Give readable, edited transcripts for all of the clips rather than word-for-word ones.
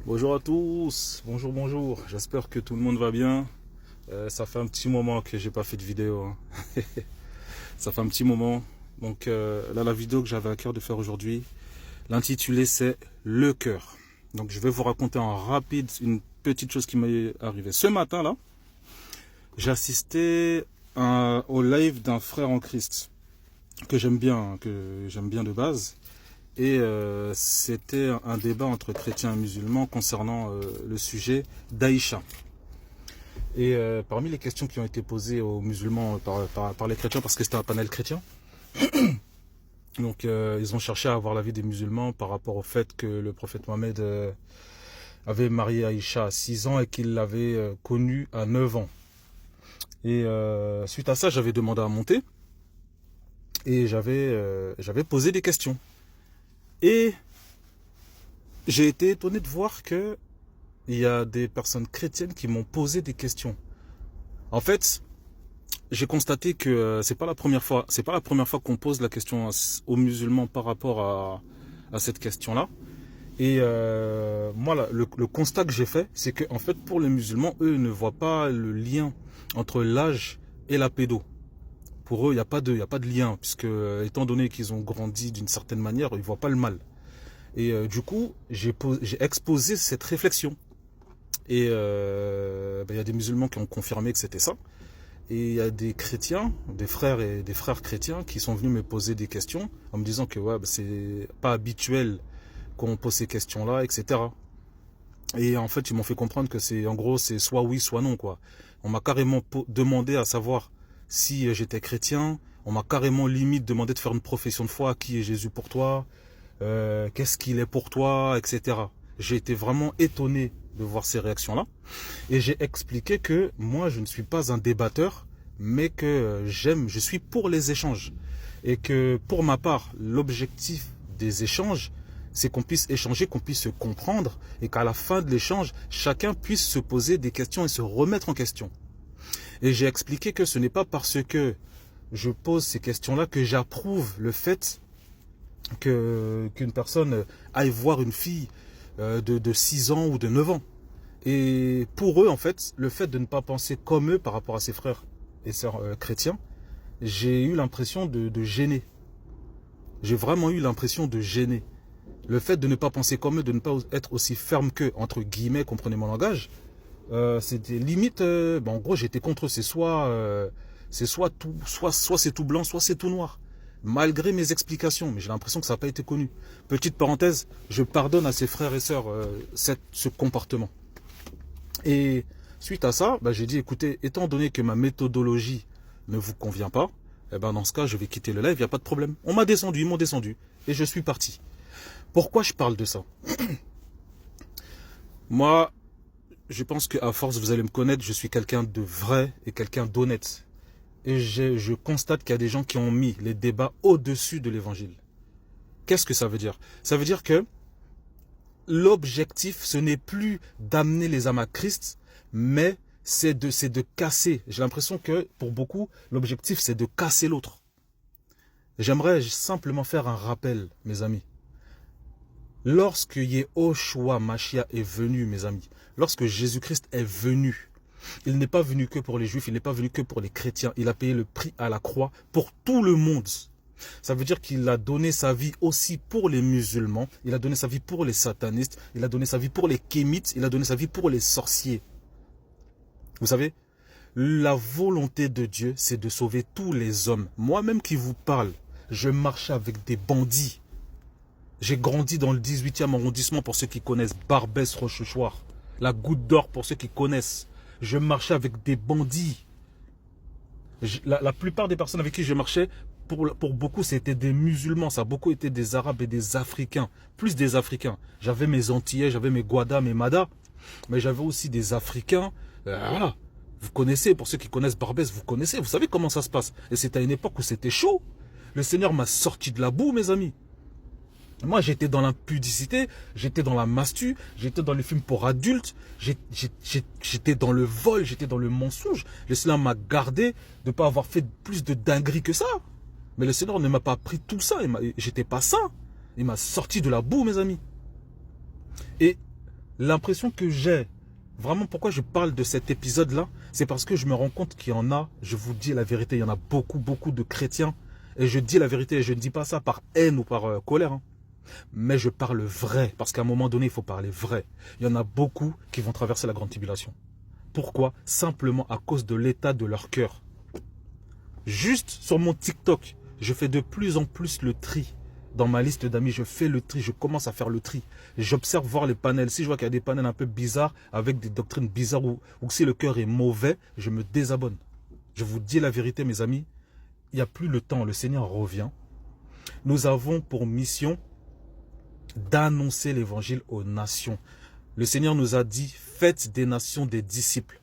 Bonjour à tous, bonjour, j'espère que tout le monde va bien. Ça fait un petit moment que j'ai pas fait de vidéo, hein. Ça fait un petit moment. Donc là, la vidéo que j'avais à cœur de faire aujourd'hui, l'intitulé c'est Le cœur. Donc je vais vous raconter en rapide une petite chose qui m'est arrivée. Ce matin là, j'ai assisté au live d'un frère en Christ que j'aime bien de base. Et c'était un débat entre chrétiens et musulmans concernant le sujet d'Aïcha. Et parmi les questions qui ont été posées aux musulmans par les chrétiens, parce que c'était un panel chrétien, donc ils ont cherché à avoir l'avis des musulmans par rapport au fait que le prophète Mohammed avait marié Aïcha à 6 ans et qu'il l'avait connue à 9 ans. Et suite à ça, j'avais demandé à monter et j'avais posé des questions. Et j'ai été étonné de voir que il y a des personnes chrétiennes qui m'ont posé des questions. En fait, j'ai constaté que c'est pas la première fois qu'on pose la question aux musulmans par rapport à cette question-là. Et moi, le constat que j'ai fait, c'est que en fait, pour les musulmans, eux ne voient pas le lien entre l'âge et la pédo. Pour eux, il n'y a pas de lien, puisque étant donné qu'ils ont grandi d'une certaine manière, ils voient pas le mal. Et du coup, j'ai exposé cette réflexion. Et il y a des musulmans qui ont confirmé que c'était ça. Et il y a des chrétiens, des frères chrétiens qui sont venus me poser des questions en me disant que ouais, c'est pas habituel qu'on pose ces questions-là, etc. Et en fait, ils m'ont fait comprendre que en gros, c'est soit oui, soit non, quoi. On m'a carrément demandé à savoir si j'étais chrétien. On m'a carrément limite demandé de faire une profession de foi. Qui est Jésus pour toi? Qu'est-ce qu'il est pour toi, etc. J'ai été vraiment étonné de voir ces réactions-là. Et j'ai expliqué que moi, je ne suis pas un débatteur, mais que je suis pour les échanges. Et que pour ma part, l'objectif des échanges, c'est qu'on puisse échanger, qu'on puisse se comprendre, et qu'à la fin de l'échange, chacun puisse se poser des questions et se remettre en question. Et j'ai expliqué que ce n'est pas parce que je pose ces questions-là que j'approuve le fait qu'une personne aille voir une fille de 6 ans ou de 9 ans. Et pour eux, en fait, le fait de ne pas penser comme eux par rapport à ses frères et sœurs chrétiens, j'ai eu l'impression de gêner. J'ai vraiment eu l'impression de gêner. Le fait de ne pas penser comme eux, de ne pas être aussi ferme qu'eux, entre guillemets, comprenez mon langage, c'était limite, en gros, j'étais contre eux. C'est soit c'est tout blanc, soit c'est tout noir. Malgré mes explications, mais j'ai l'impression que ça n'a pas été connu. Petite parenthèse, je pardonne à ses frères et sœurs ce comportement. Et suite à ça, j'ai dit, écoutez, étant donné que ma méthodologie ne vous convient pas, dans ce cas, je vais quitter le live, il n'y a pas de problème. On m'a descendu, ils m'ont descendu, et je suis parti. Pourquoi je parle de ça? Moi, je pense qu'à force, vous allez me connaître, je suis quelqu'un de vrai et quelqu'un d'honnête. Et je constate qu'il y a des gens qui ont mis les débats au-dessus de l'évangile. Qu'est-ce que ça veut dire? Ça veut dire que l'objectif, ce n'est plus d'amener les âmes à Christ, mais c'est de casser. J'ai l'impression que pour beaucoup, l'objectif, c'est de casser l'autre. J'aimerais simplement faire un rappel, mes amis. Lorsque Yehoshua Mashiach est venu, mes amis, lorsque Jésus-Christ est venu, il n'est pas venu que pour les Juifs, il n'est pas venu que pour les chrétiens. Il a payé le prix à la croix pour tout le monde. Ça veut dire qu'il a donné sa vie aussi pour les musulmans, il a donné sa vie pour les satanistes, il a donné sa vie pour les kémites, il a donné sa vie pour les sorciers. Vous savez, la volonté de Dieu, c'est de sauver tous les hommes. Moi-même qui vous parle, je marchais avec des bandits. J'ai grandi dans le 18e arrondissement pour ceux qui connaissent, Barbès, Rochechouart, la Goutte d'Or pour ceux qui connaissent. Je marchais avec des bandits. La plupart des personnes avec qui je marchais, pour beaucoup, c'était des musulmans. Ça a beaucoup été des Arabes et des Africains. Plus des Africains. J'avais mes Antillais, j'avais mes Guada, mes Mada. Mais j'avais aussi des Africains. Voilà. Vous connaissez, pour ceux qui connaissent Barbès, vous connaissez. Vous savez comment ça se passe. Et c'était à une époque où c'était chaud. Le Seigneur m'a sorti de la boue, mes amis. Moi, j'étais dans l'impudicité, j'étais dans la mastu, j'étais dans les films pour adultes, j'étais dans le vol, j'étais dans le mensonge. Le Seigneur m'a gardé de ne pas avoir fait plus de dingueries que ça. Mais le Seigneur ne m'a pas appris tout ça, j'étais pas saint. Il m'a sorti de la boue, mes amis. Et L'impression que j'ai, vraiment pourquoi je parle de cet épisode-là, c'est parce que je me rends compte qu'il y en a, je vous dis la vérité, il y en a beaucoup de chrétiens, et je dis la vérité, et je ne dis pas ça par haine ou par colère, hein. Mais je parle vrai, parce qu'à un moment donné, il faut parler vrai. Il y en a beaucoup qui vont traverser la grande tribulation. Pourquoi? Simplement à cause de l'état de leur cœur. Juste sur mon TikTok, je fais de plus en plus le tri. Dans ma liste d'amis, je fais le tri, je commence à faire le tri. J'observe voir les panels. Si je vois qu'il y a des panels un peu bizarres, avec des doctrines bizarres, ou si le cœur est mauvais, je me désabonne. Je vous dis la vérité, mes amis, il n'y a plus le temps, le Seigneur revient. Nous avons pour mission d'annoncer l'évangile aux nations. Le Seigneur nous a dit, faites des nations des disciples.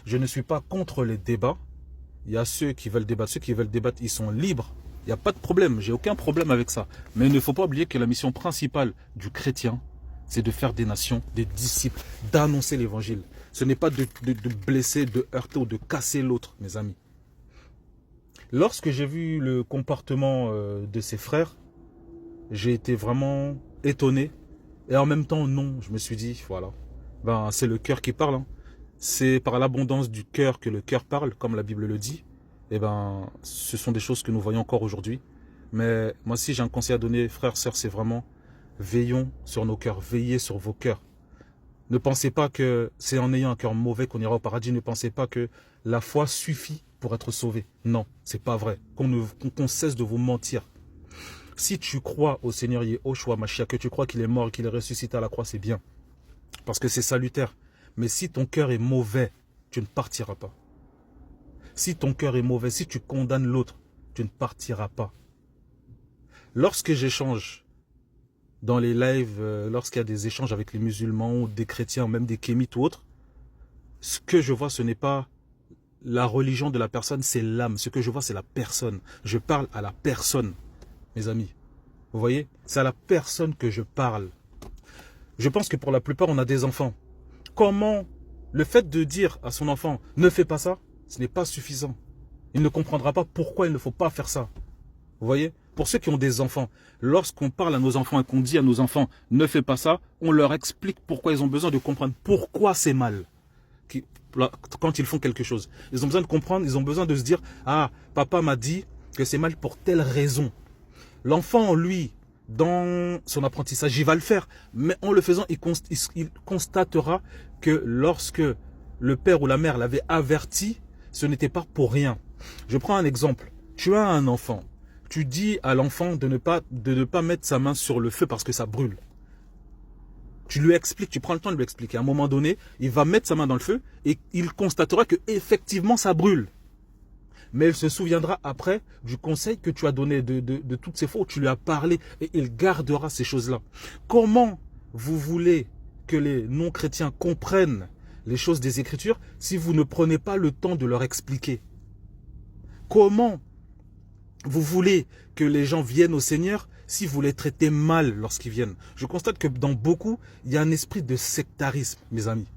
Je ne suis pas contre les débats. Il y a ceux qui veulent débattre. Ceux qui veulent débattre, ils sont libres. Il n'y a pas de problème. J'ai aucun problème avec ça. Mais il ne faut pas oublier que la mission principale du chrétien, c'est de faire des nations, des disciples, d'annoncer l'évangile. Ce n'est pas de blesser, de heurter ou de casser l'autre, mes amis. Lorsque j'ai vu le comportement de ses frères, j'ai été vraiment étonné. Et en même temps, non, je me suis dit, voilà, ben, c'est le cœur qui parle. Hein. C'est par l'abondance du cœur que le cœur parle, comme la Bible le dit. Et ben, ce sont des choses que nous voyons encore aujourd'hui. Mais moi, si j'ai un conseil à donner, frères, sœurs, c'est vraiment, veillons sur nos cœurs, veillez sur vos cœurs. Ne pensez pas que c'est en ayant un cœur mauvais qu'on ira au paradis. Ne pensez pas que la foi suffit pour être sauvé. Non, c'est pas vrai. Qu'on cesse de vous mentir. Si tu crois au Seigneur Yehoshua Mashiach, que tu crois qu'il est mort et qu'il est ressuscité à la croix, c'est bien. Parce que c'est salutaire. Mais si ton cœur est mauvais, tu ne partiras pas. Si ton cœur est mauvais, si tu condamnes l'autre, tu ne partiras pas. Lorsque j'échange dans les lives, lorsqu'il y a des échanges avec les musulmans, ou des chrétiens, même des kémites ou autres, ce que je vois, ce n'est pas la religion de la personne, c'est l'âme. Ce que je vois, c'est la personne. Je parle à la personne, mes amis. Vous voyez? C'est à la personne que je parle. Je pense que pour la plupart, on a des enfants. Comment le fait de dire à son enfant « ne fais pas ça », ce n'est pas suffisant. Il ne comprendra pas pourquoi il ne faut pas faire ça. Vous voyez? Pour ceux qui ont des enfants, lorsqu'on parle à nos enfants et qu'on dit à nos enfants « ne fais pas ça », on leur explique pourquoi ils ont besoin de comprendre pourquoi c'est mal quand ils font quelque chose. Ils ont besoin de comprendre, ils ont besoin de se dire « ah, papa m'a dit que c'est mal pour telle raison ». L'enfant, lui, dans son apprentissage, il va le faire. Mais en le faisant, il constatera que lorsque le père ou la mère l'avait averti, ce n'était pas pour rien. Je prends un exemple. Tu as un enfant. Tu dis à l'enfant de ne pas mettre sa main sur le feu parce que ça brûle. Tu lui expliques, tu prends le temps de lui expliquer. À un moment donné, il va mettre sa main dans le feu et il constatera que effectivement ça brûle. Mais il se souviendra après du conseil que tu as donné, de toutes ces fois où tu lui as parlé, et il gardera ces choses-là. Comment vous voulez que les non-chrétiens comprennent les choses des Écritures si vous ne prenez pas le temps de leur expliquer? Comment vous voulez que les gens viennent au Seigneur si vous les traitez mal lorsqu'ils viennent? Je constate que dans beaucoup, il y a un esprit de sectarisme, mes amis.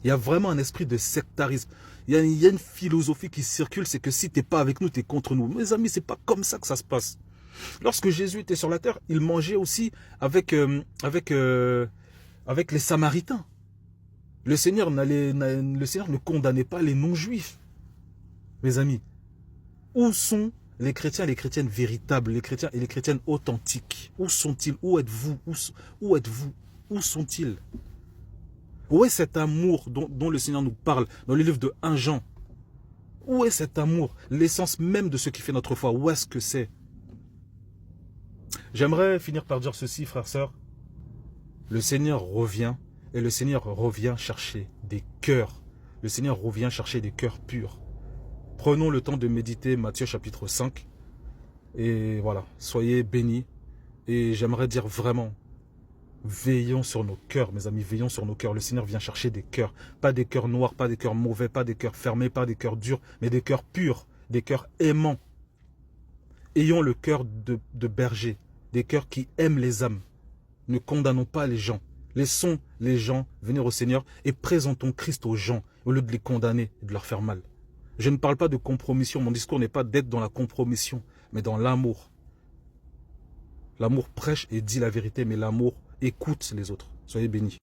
Il y a vraiment un esprit de sectarisme. Il y a une philosophie qui circule, c'est que si tu n'es pas avec nous, tu es contre nous. Mes amis, ce n'est pas comme ça que ça se passe. Lorsque Jésus était sur la terre, il mangeait aussi avec les Samaritains. Le Seigneur ne condamnait pas les non-juifs. Mes amis, où sont les chrétiens et les chrétiennes véritables, les chrétiens et les chrétiennes authentiques? Où sont-ils? Où êtes-vous? Où êtes-vous? Où sont-ils? Où est cet amour dont le Seigneur nous parle dans le livre de 1 Jean? Où est cet amour? L'essence même de ce qui fait notre foi, où est-ce que c'est? J'aimerais finir par dire ceci, frères, sœurs. Le Seigneur revient, et le Seigneur revient chercher des cœurs. Le Seigneur revient chercher des cœurs purs. Prenons le temps de méditer Matthieu chapitre 5. Et voilà, soyez bénis. Et j'aimerais dire vraiment, veillons sur nos cœurs, mes amis, veillons sur nos cœurs. Le Seigneur vient chercher des cœurs, pas des cœurs noirs, pas des cœurs mauvais, pas des cœurs fermés, pas des cœurs durs, mais des cœurs purs, des cœurs aimants. Ayons le cœur de berger, des cœurs qui aiment les âmes. Ne condamnons pas les gens. Laissons les gens venir au Seigneur et présentons Christ aux gens au lieu de les condamner et de leur faire mal. Je ne parle pas de compromission. Mon discours n'est pas d'être dans la compromission, mais dans l'amour. L'amour prêche et dit la vérité, mais l'amour écoute les autres. Soyez bénis.